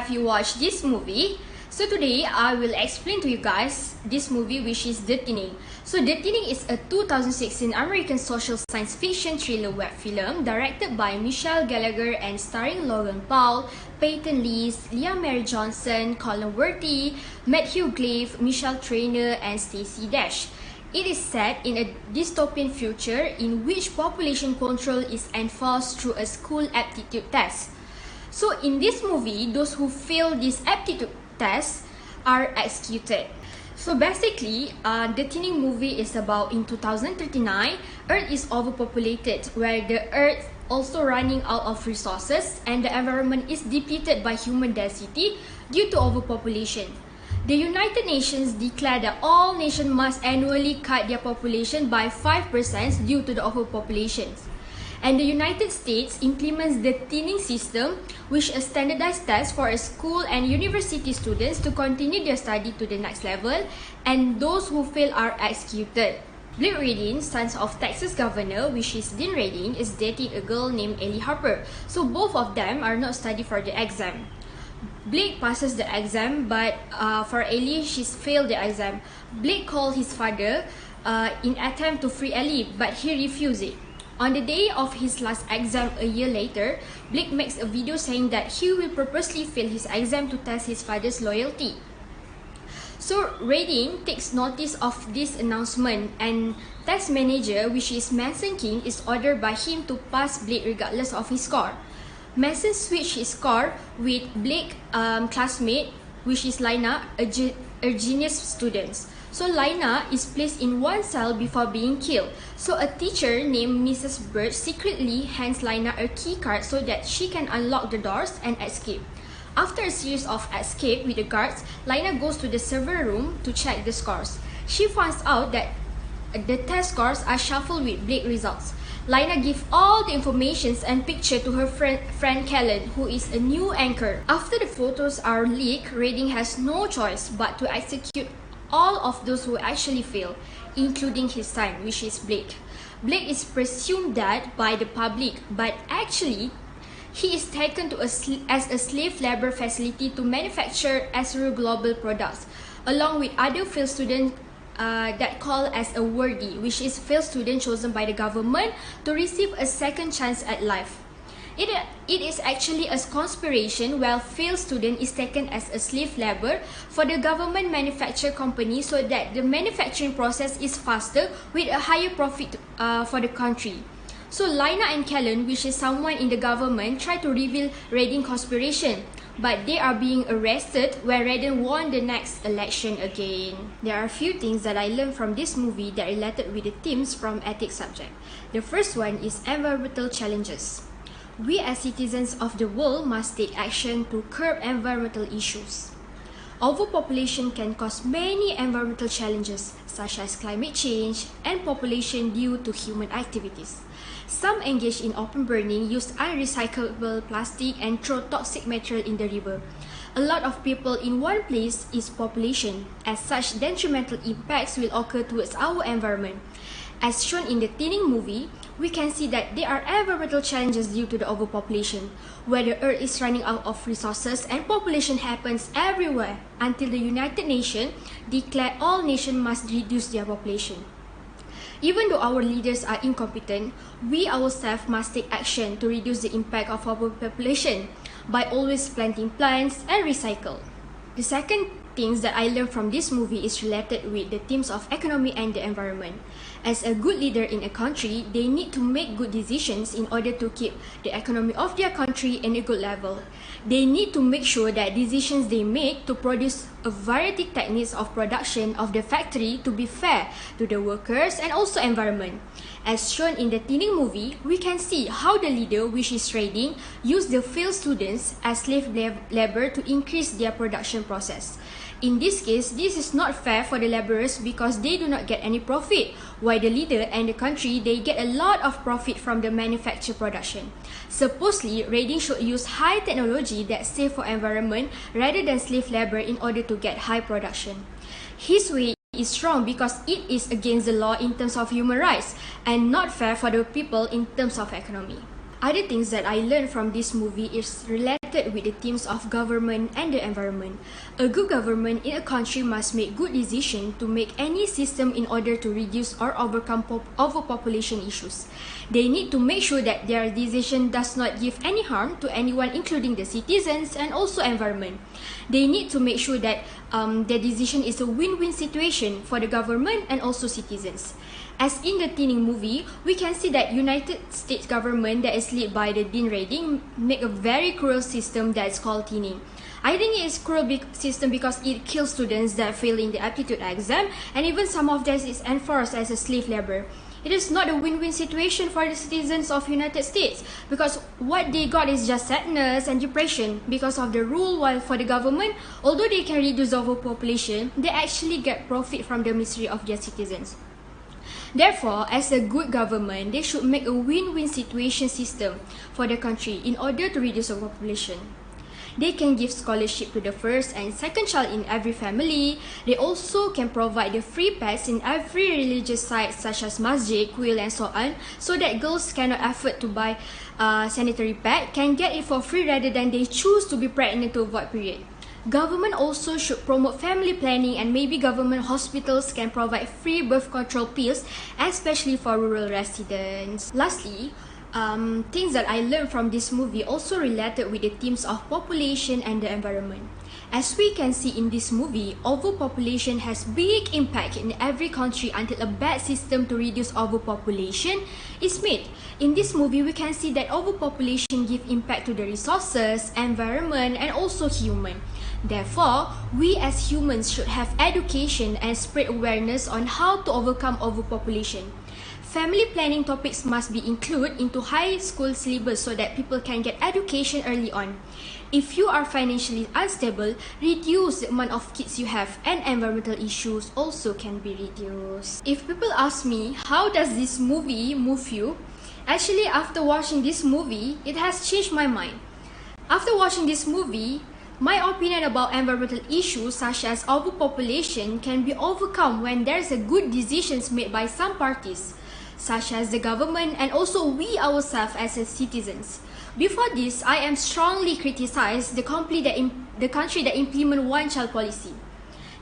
have you watched this movie? So today I will explain to you guys this movie, which is The Thinning. So The Thinning is a 2016 American social science fiction thriller web film directed by Michelle Gallagher and starring Logan Paul, Peyton List, Leah Mary Johnson, Colin Worthy, Matthew Glave, Michelle Trainer, and Stacey Dash. It is set in a dystopian future in which population control is enforced through a school aptitude test. So in this movie, those who fail this aptitude test are executed. So basically, the Thinning movie is about in 2039, Earth is overpopulated, where the Earth also running out of resources and the environment is depleted by human density due to overpopulation. The United Nations declared that all nations must annually cut their population by 5% due to the overpopulation. And the United States implements the thinning system, which is a standardized test for a school and university students to continue their study to the next level, and those who fail are executed. Blake Reading, son of Texas governor, which is Dean Reading, is dating a girl named Ellie Harper. So both of them are not studying for the exam. Blake passes the exam, but for Ellie, she's failed the exam. Blake called his father in attempt to free Ellie, but he refused it. On the day of his last exam a year later, Blake makes a video saying that he will purposely fail his exam to test his father's loyalty. So Reading takes notice of this announcement, and test manager, which is Manson King, is ordered by him to pass Blake regardless of his score. Manson switched his score with Blake's classmate, which is Lina, a genius student. So Lina is placed in one cell before being killed. So a teacher named Mrs. Bird secretly hands Lina a key card so that she can unlock the doors and escape. After a series of escape with the guards, Lina goes to the server room to check the scores. She finds out that the test scores are shuffled with Blake results. Lina gives all the information and picture to her friend Kellen, who is a new anchor. After the photos are leaked, Reading has no choice but to execute all of those who actually fail, including his son, which is Blake. Blake is presumed dead by the public, but actually, he is taken to as a slave labor facility to manufacture Azure Global products, along with other failed students that call as a worthy, which is failed student chosen by the government to receive a second chance at life. It is actually a conspiration where failed student is taken as a slave labor for the government manufacture company so that the manufacturing process is faster with a higher profit for the country. So Lina and Kellen, which is someone in the government, try to reveal Reading conspiration, but they are being arrested when Reading won the next election again. There are a few things that I learned from this movie that related with the themes from ethics subject. The first one is environmental challenges. We as citizens of the world must take action to curb environmental issues. Overpopulation can cause many environmental challenges such as climate change and population due to human activities. Some engage in open burning, use unrecyclable plastic, and throw toxic material in the river. A lot of people in one place is population. As such, detrimental impacts will occur towards our environment. As shown in the Thinning movie, we can see that there are environmental challenges due to the overpopulation, where the Earth is running out of resources and population happens everywhere until the United Nations declare all nations must reduce their population. Even though our leaders are incompetent, we ourselves must take action to reduce the impact of overpopulation by always planting plants and recycle. The second things that I learned from this movie is related with the themes of economy and the environment. As a good leader in a country, they need to make good decisions in order to keep the economy of their country in a good level. They need to make sure that decisions they make to produce a variety techniques of production of the factory to be fair to the workers and also environment. As shown in the Thinning movie, we can see how the leader, which is Reading, used the failed students as slave labor to increase their production process. In this case, this is not fair for the laborers because they do not get any profit, while the leader and the country, they get a lot of profit from the manufacture production. Supposedly, Reading should use high technology that's safe for environment rather than slave labor in order to get high production. His way is wrong because it is against the law in terms of human rights and not fair for the people in terms of economy. Other things that I learned from this movie is related with the themes of government and the environment. A good government in a country must make good decisions to make any system in order to reduce or overcome overpopulation issues. They need to make sure that their decision does not give any harm to anyone, including the citizens and also environment. They need to make sure that their decision is a win-win situation for the government and also citizens. As in the thinning movie, we can see that United States government that is led by the Dean Redding make a very cruel system that is called thinning. I think it is cruel system because it kills students that fail in the aptitude exam, and even some of them is enforced as a slave labor. It is not a win-win situation for the citizens of United States because what they got is just sadness and depression because of the rule, while for the government, although they can reduce overpopulation, they actually get profit from the misery of their citizens. Therefore, as a good government, they should make a win-win situation system for the country in order to reduce overpopulation. They can give scholarship to the first and second child in every family. They also can provide the free pads in every religious site such as masjid, kuil and so on, so that girls cannot afford to buy sanitary pad can get it for free rather than they choose to be pregnant to avoid period. Government also should promote family planning, and maybe government hospitals can provide free birth control pills, especially for rural residents. Lastly, things that I learned from this movie also related with the themes of population and the environment. As we can see in this movie, overpopulation has big impact in every country until a bad system to reduce overpopulation is made. In this movie, we can see that overpopulation give impact to the resources, environment, and also human. Therefore, we as humans should have education and spread awareness on how to overcome overpopulation. Family planning topics must be included into high school syllabus so that people can get education early on. If you are financially unstable, reduce the amount of kids you have, and environmental issues also can be reduced. If people ask me, how does this movie move you? Actually, after watching this movie, it has changed my mind. After watching this movie, my opinion about environmental issues such as overpopulation can be overcome when there's a good decisions made by some parties, such as the government and also we ourselves as citizens. Before this, I am strongly criticized the country that implement one-child policy.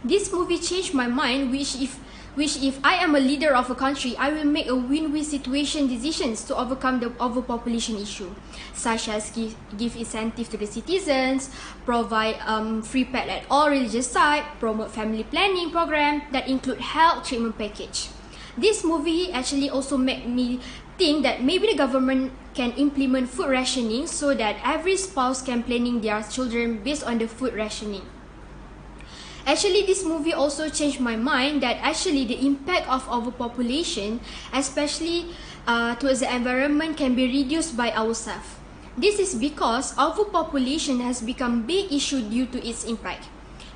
This movie changed my mind, which if I am a leader of a country, I will make a win-win situation decisions to overcome the overpopulation issue, such as give incentive to the citizens, provide free pad at all religious sites, promote family planning program that include health treatment package. This movie actually also made me think that maybe the government can implement food rationing so that every spouse can planning their children based on the food rationing. Actually, this movie also changed my mind that actually the impact of overpopulation, especially towards the environment, can be reduced by ourselves. This is because overpopulation has become a big issue due to its impact.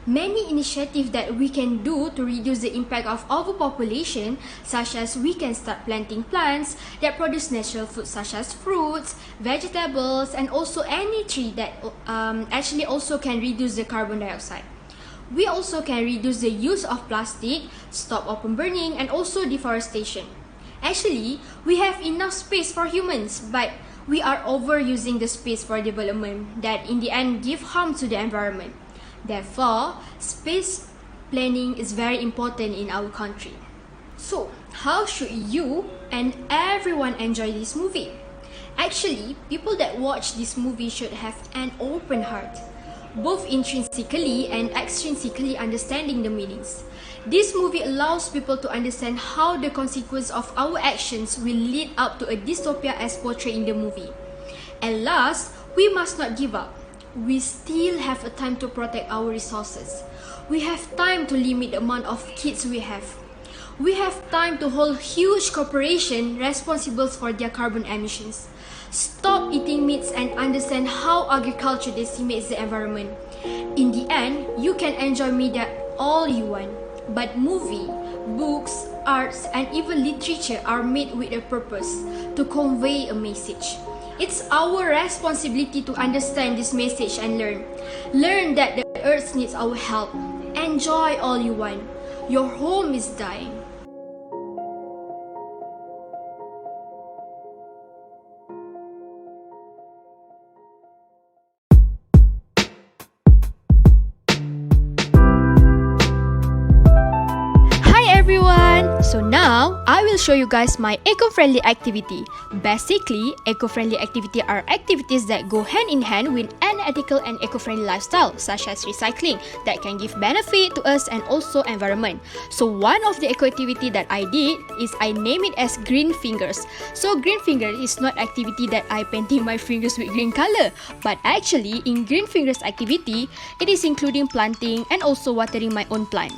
Many initiatives that we can do to reduce the impact of overpopulation, such as we can start planting plants that produce natural food such as fruits, vegetables, and also any tree that actually also can reduce the carbon dioxide. We also can reduce the use of plastic, stop open burning, and also deforestation. Actually, we have enough space for humans, but we are overusing the space for development that in the end give harm to the environment. Therefore, space planning is very important in our country. So, how should you and everyone enjoy this movie? Actually, people that watch this movie should have an open heart, both intrinsically and extrinsically understanding the meanings. This movie allows people to understand how the consequence of our actions will lead up to a dystopia as portrayed in the movie. And last, we must not give up. We still have a time to protect our resources. We have time to limit the amount of kids we have. We have time to hold huge corporations responsible for their carbon emissions. Stop eating meats and understand how agriculture decimates the environment. In the end, you can enjoy media all you want, but movie, books, arts, and even literature are made with a purpose to convey a message. It's our responsibility to understand this message and learn. Learn that the earth needs our help. Enjoy all you want. Your home is dying. So now, I will show you guys my eco-friendly activity. Basically, eco-friendly activity are activities that go hand in hand with an ethical and eco-friendly lifestyle, such as recycling, that can give benefit to us and also environment. So one of the eco-activity that I did is I name it as green fingers. So green finger is not activity that I painting my fingers with green color, but actually in green fingers activity, it is including planting and also watering my own plant.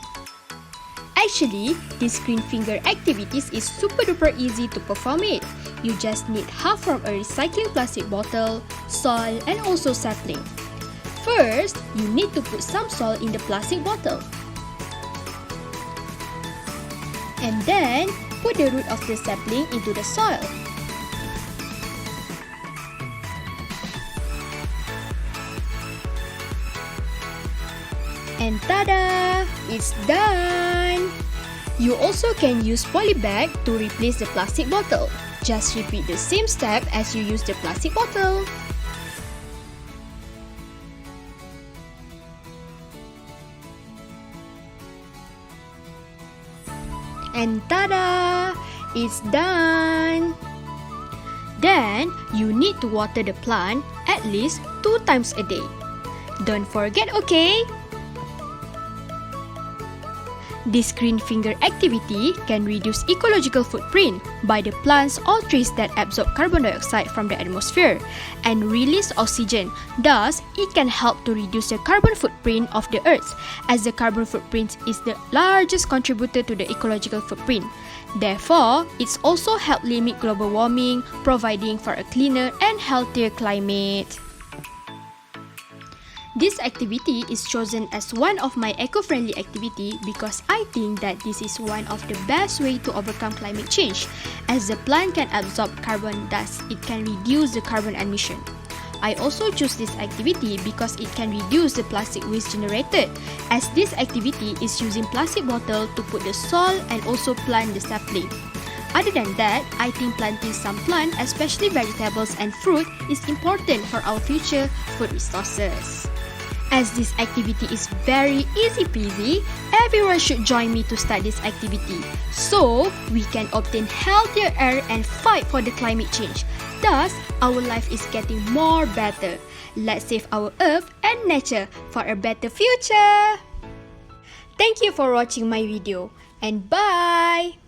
Actually, this green finger activities is super duper easy to perform it. You just need half from a recycling plastic bottle, soil and also sapling. First, you need to put some soil in the plastic bottle. And then, put the root of the sapling into the soil. And tada! It's done! You also can use poly bag to replace the plastic bottle. Just repeat the same step as you use the plastic bottle. And tada! It's done! Then, you need to water the plant at least 2 times a day. Don't forget, okay? This green finger activity can reduce ecological footprint by the plants or trees that absorb carbon dioxide from the atmosphere and release oxygen. Thus, it can help to reduce the carbon footprint of the earth, as the carbon footprint is the largest contributor to the ecological footprint. Therefore, it's also help limit global warming, providing for a cleaner and healthier climate. This activity is chosen as one of my eco-friendly activity because I think that this is one of the best way to overcome climate change, as the plant can absorb carbon, thus it can reduce the carbon emission. I also choose this activity because it can reduce the plastic waste generated, as this activity is using plastic bottle to put the soil and also plant the sapling. Other than that, I think planting some plant, especially vegetables and fruit, is important for our future food resources. As this activity is very easy peasy, everyone should join me to start this activity, so we can obtain healthier air and fight for the climate change. Thus, our life is getting more better. Let's save our earth and nature for a better future. Thank you for watching my video, and bye!